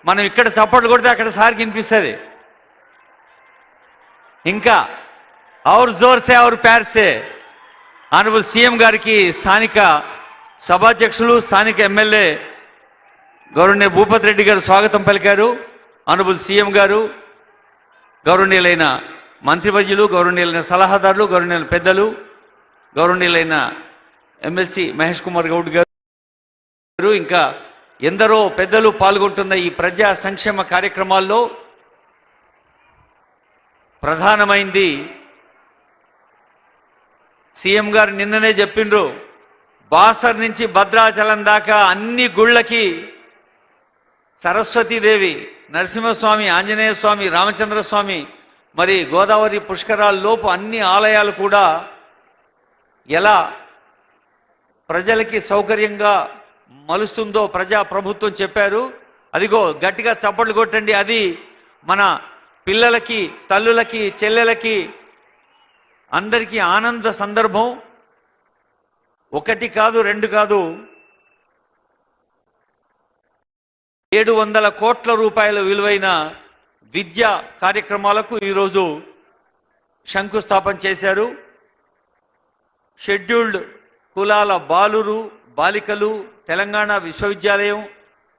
మనం ఇక్కడ చప్పట్లు కొడితే అక్కడ సార్కి వినిపిస్తుంది. ఇంకా ఔర్ జోర్ సే ఔర్ ప్యార్ సే ఆనరబుల్ సీఎం గారికి స్థానిక సభాధ్యక్షులు స్థానిక ఎమ్మెల్యే గౌరవనీయ భూపతి రెడ్డి గారు స్వాగతం పలికారు. ఆనరబుల్ సీఎం గారు, గౌరవనీయులైన మంత్రివర్యులు, గౌరవనీయులైన సలహాదారులు, గౌరవనీయులైన పెద్దలు, గౌరవనీయులైన ఎమ్మెల్సీ మహేష్ కుమార్ గౌడ్ గారు, ఇంకా ఎందరో పెద్దలు పాల్గొంటున్న ఈ ప్రజా సంక్షేమ కార్యక్రమాల్లో ప్రధానమైంది సీఎం గారు నిన్ననే చెప్పిండ్రు, బాసర్ నుంచి భద్రాచలం దాకా అన్ని గుళ్ళకి సరస్వతీదేవి, నరసింహస్వామి, ఆంజనేయ స్వామి, రామచంద్రస్వామి, మరి గోదావరి పుష్కరాల్లోపు అన్ని ఆలయాలు కూడా ఎలా ప్రజలకి సౌకర్యంగా మలుస్తుందో ప్రజా ప్రభుత్వం చెప్పారు. అదిగో గట్టిగా చప్పట్లు కొట్టండి. అది మన పిల్లలకి, తల్లులకి, చెల్లెలకి అందరికీ ఆనంద సందర్భం. ఒకటి కాదు, రెండు కాదు, 700 కోట్ల రూపాయల విలువైన విద్యా కార్యక్రమాలకు ఈరోజు శంకుస్థాపన చేశారు. షెడ్యూల్డ్ కులాల బాలికలు తెలంగాణ విశ్వవిద్యాలయం,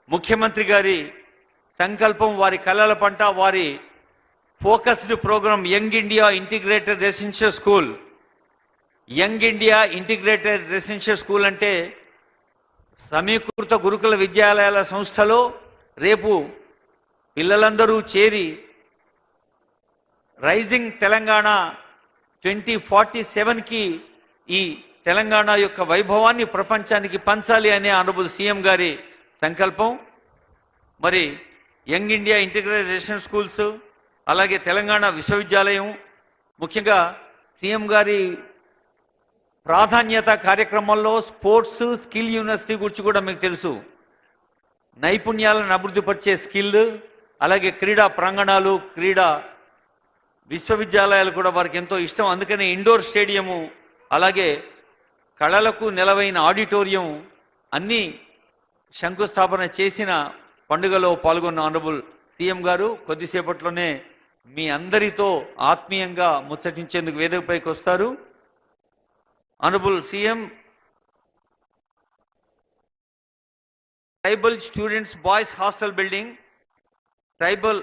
ముఖ్యమంత్రి గారి సంకల్పం, వారి కలల పంట, వారి focused programme young India integrated residential school. Young India integrated residential school అంటే సమీకృత గురుకుల విద్యాలయాల సంస్థలో రేపు పిల్లలందరూ చేరి రైజింగ్ తెలంగాణ 2047కి ఈ తెలంగాణ యొక్క వైభవాన్ని ప్రపంచానికి పంచాలి అనే ఆనరబుల్ సీఎం గారి సంకల్పం. మరి young India integrated Residential schools, అలాగే తెలంగాణ విశ్వవిద్యాలయం, ముఖ్యంగా సీఎం గారి ప్రాధాన్యత కార్యక్రమంలో స్పోర్ట్స్ స్కిల్ యూనివర్సిటీ గురించి కూడా మీకు తెలుసు. నైపుణ్యాలను అభివృద్ధిపరిచే స్కిల్, అలాగే క్రీడా ప్రాంగణాలు, క్రీడా విశ్వవిద్యాలయాలు కూడా వారికి ఎంతో ఇష్టం. అందుకని ఇండోర్ స్టేడియము, అలాగే కళలకు నెలవైన ఆడిటోరియం అన్నీ శంకుస్థాపన చేసిన పండుగలో పాల్గొన్న ఆనరబుల్ సీఎం గారు కొద్దిసేపట్లోనే మీ అందరితో ఆత్మీయంగా ముచ్చటించేందుకు వేదికపైకి వస్తారు. Honourable CM, tribal students boys hostel building, tribal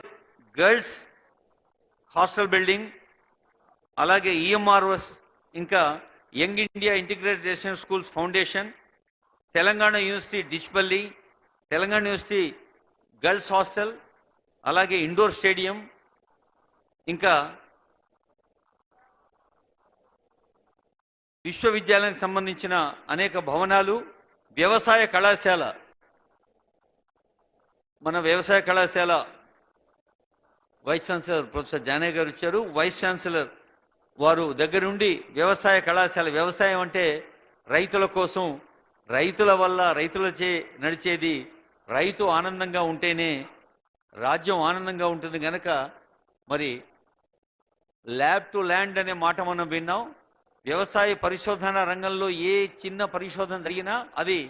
girls hostel building, అలాగే ఈఎంఆర్ఎస్, ఇంకా Young India integrated Residential Schools Foundation, Telangana University Dichpally, Telangana University girls hostel, అలాగే ఇండోర్ స్టేడియం, ఇంకా విశ్వవిద్యాలయానికి సంబంధించిన అనేక భవనాలు, వ్యవసాయ కళాశాల, మన వ్యవసాయ కళాశాల వైస్ ఛాన్సలర్ ప్రొఫెసర్ జానయ్య గారు వచ్చారు. వైస్ ఛాన్సలర్ వారు దగ్గరుండి వ్యవసాయ కళాశాల, వ్యవసాయం అంటే రైతుల కోసం, రైతుల వల్ల, రైతులచే నడిచేది, రైతు ఆనందంగా ఉంటేనే రాజ్యం ఆనందంగా ఉంటుంది కనుక మరి ల్యాబ్ టు ల్యాండ్ అనే మాట మనం విన్నాం. వ్యవసాయ పరిశోధన రంగంలో ఏ చిన్న పరిశోధన జరిగినా అది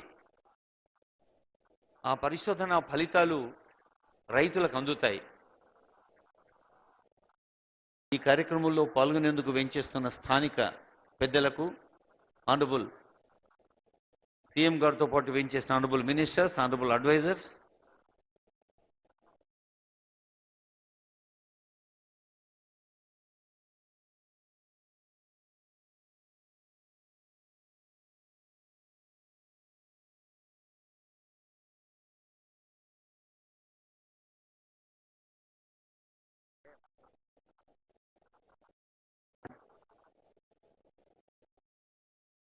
ఆ పరిశోధన ఫలితాలు రైతులకు అందుతాయి. ఈ కార్యక్రమంలో పాల్గొనేందుకు వెంచేస్తున్న స్థానిక పెద్దలకు, ఆనరబుల్ సీఎం గారితో పాటు వెంచేసిన ఆనరబుల్ మినిస్టర్స్, ఆనరబుల్ అడ్వైజర్స్,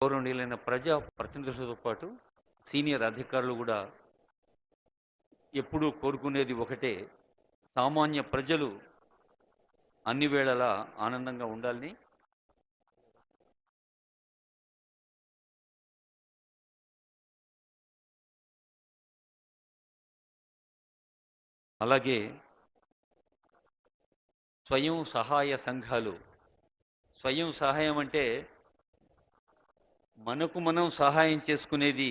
గౌరవనీయులైన ప్రజా ప్రతినిధులతో పాటు సీనియర్ అధికారులు కూడా ఎప్పుడూ కోరుకునేది ఒకటే, సామాన్య ప్రజలు అన్ని వేళలా ఆనందంగా ఉండాలని. అలాగే స్వయం సహాయ సంఘాలు, స్వయం సహాయం అంటే మనకు మనం సహాయం చేసుకునేది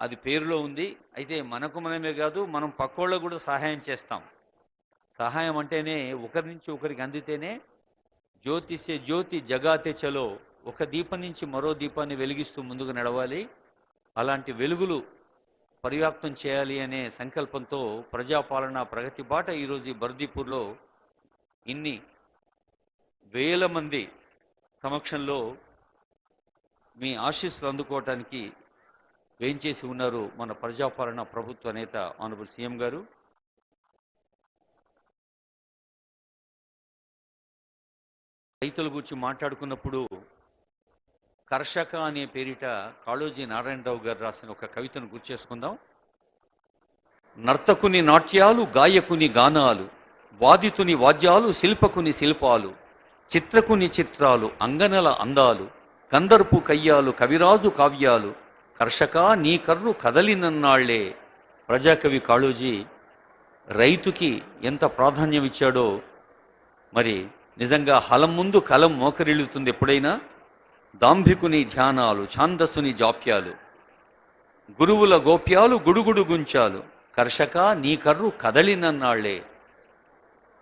అది పేరులో ఉంది. అయితే మనకు మనమే కాదు, మనం పక్కోళ్ళకు కూడా సహాయం చేస్తాం. సహాయం అంటేనే ఒకరి నుంచి ఒకరికి అందితేనే జ్యోతిసే జ్యోతి జగాతే చలో, ఒక దీపం నుంచి మరో దీపాన్ని వెలిగిస్తూ ముందుకు నడవాలి. అలాంటి వెలుగులు పరివ్యాప్తం చేయాలి అనే సంకల్పంతో ప్రజాపాలన ప్రగతి బాట ఈరోజు ఈ బర్దీపూర్లో ఇన్ని వేల మంది సమక్షంలో మీ ఆశీస్సులు అందుకోవటానికి వేంచేసి ఉన్నారు మన ప్రజాపాలన ప్రభుత్వ నేత ఆనరబుల్ సీఎం గారు. రైతుల గురించి మాట్లాడుకున్నప్పుడు కర్షక అనే పేరిట కాళోజీ నారాయణరావు గారు రాసిన ఒక కవితను గుర్తు చేసుకుందాం. నర్తకుని నాట్యాలు, గాయకుని గానాలు, వాదితుని వాద్యాలు, శిల్పకుని శిల్పాలు, చిత్రకుని చిత్రాలు, అంగనల అందాలు, కందర్పు కయ్యాలు, కవిరాజు కావ్యాలు, కర్షక నీ కర్రు కదలినన్నాళ్లే. ప్రజాకవి కాళోజీ రైతుకి ఎంత ప్రాధాన్యం ఇచ్చాడో మరి నిజంగా హలం ముందు కలం మోకరిల్లుతుంది ఎప్పుడైనా. దాంభికుని ధ్యానాలు, ఛాందస్సుని జాప్యాలు, గురువుల గోప్యాలు, గుడుగుడు గుంచాలు, కర్షక నీ కర్రు కదలినన్నాళ్లే.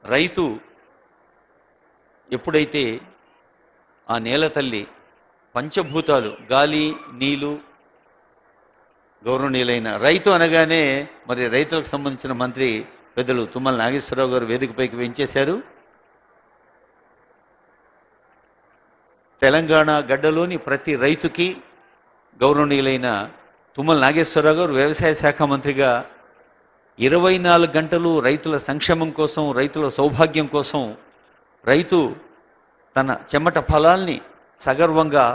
రైతు ఎప్పుడైతే ఆ నేల తల్లి పంచభూతాలు గాలి నీరు గౌరవనీయులైన రైతు అనగానే మరి రైతులకు సంబంధించిన మంత్రి పెద్దలు తుమ్మల నాగేశ్వరరావు గారు వేదికపైకి వెంచేశారు. తెలంగాణ గడ్డలోని ప్రతి రైతుకి గౌరవనీయులైన తుమ్మల నాగేశ్వరరావు గారు వ్యవసాయ శాఖ మంత్రిగా 24 గంటలు రైతుల సంక్షేమం కోసం, రైతుల సౌభాగ్యం కోసం, రైతు తన చెమట ఫలాల్ని సగర్వంగా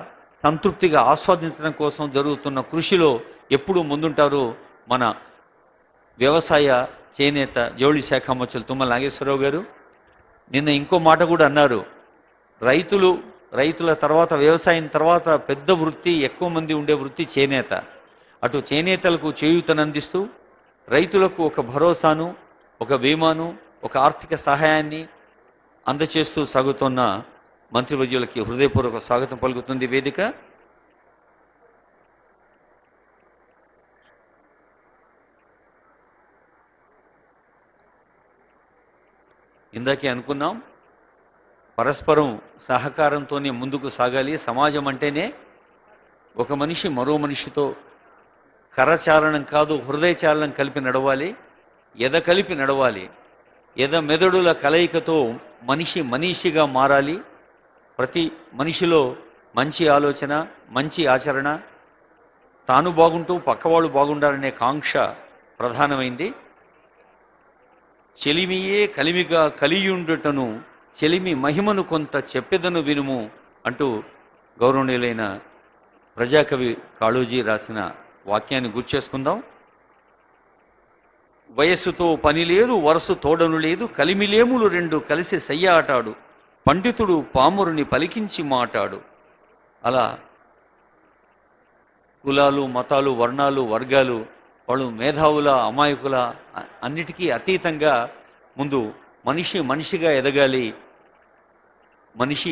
సంతృప్తిగా ఆస్వాదించడం కోసం జరుగుతున్న కృషిలో ఎప్పుడూ ముందుంటారు మన వ్యవసాయ చేనేత జౌళి శాఖ మంత్రులు తుమ్మల నాగేశ్వరరావు గారు. నిన్న ఇంకో మాట కూడా అన్నారు, రైతుల తర్వాత వ్యవసాయం తర్వాత పెద్ద వృత్తి, ఎక్కువ మంది ఉండే వృత్తి చేనేత. అటు చేనేతలకు చేయూతనందిస్తూ రైతులకు ఒక భరోసాను, ఒక బీమాను, ఒక ఆర్థిక సహాయాన్ని అందచేస్తూ సాగుతున్న మంత్రివర్యులకి హృదయపూర్వక స్వాగతం పలుకుతుంది వేదిక. ఇందాకే అనుకున్నాం, పరస్పరం సహకారంతోనే ముందుకు సాగాలి. సమాజం అంటేనే ఒక మనిషి మరో మనిషితో కరచాలనం కాదు, హృదయచాలనం కలిపి నడవాలి, ఎద కలిపి నడవాలి. ఎద మెదడుల కలయికతో మనిషి మనీషిగా మారాలి. ప్రతి మనిషిలో మంచి ఆలోచన, మంచి ఆచరణ, తాను బాగుంటూ పక్కవాళ్ళు బాగుండాలనే కాంక్ష ప్రధానమైంది. చెలిమియే కలిమిగా కలియుండుటను, చెలిమి మహిమను కొంత చెప్పెదను వినుము అంటూ గౌరవనీయులైన ప్రజాకవి కాళోజీ రాసిన వాక్యాన్ని గుర్చేసుకుందాం. వయస్సుతో పని లేదు, వరసు తోడను లేదు, కలిమిలేములు రెండు కలిసి సయ్యాటాడు, పండితుడు పామరుని పలికించి మాటాడు. అలా కులాలు, మతాలు, వర్ణాలు, వర్గాలు, వాళ్ళు మేధావుల, అమాయకుల అన్నిటికీ అతీతంగా ముందు మనిషి మనిషిగా ఎదగాలి. మనిషి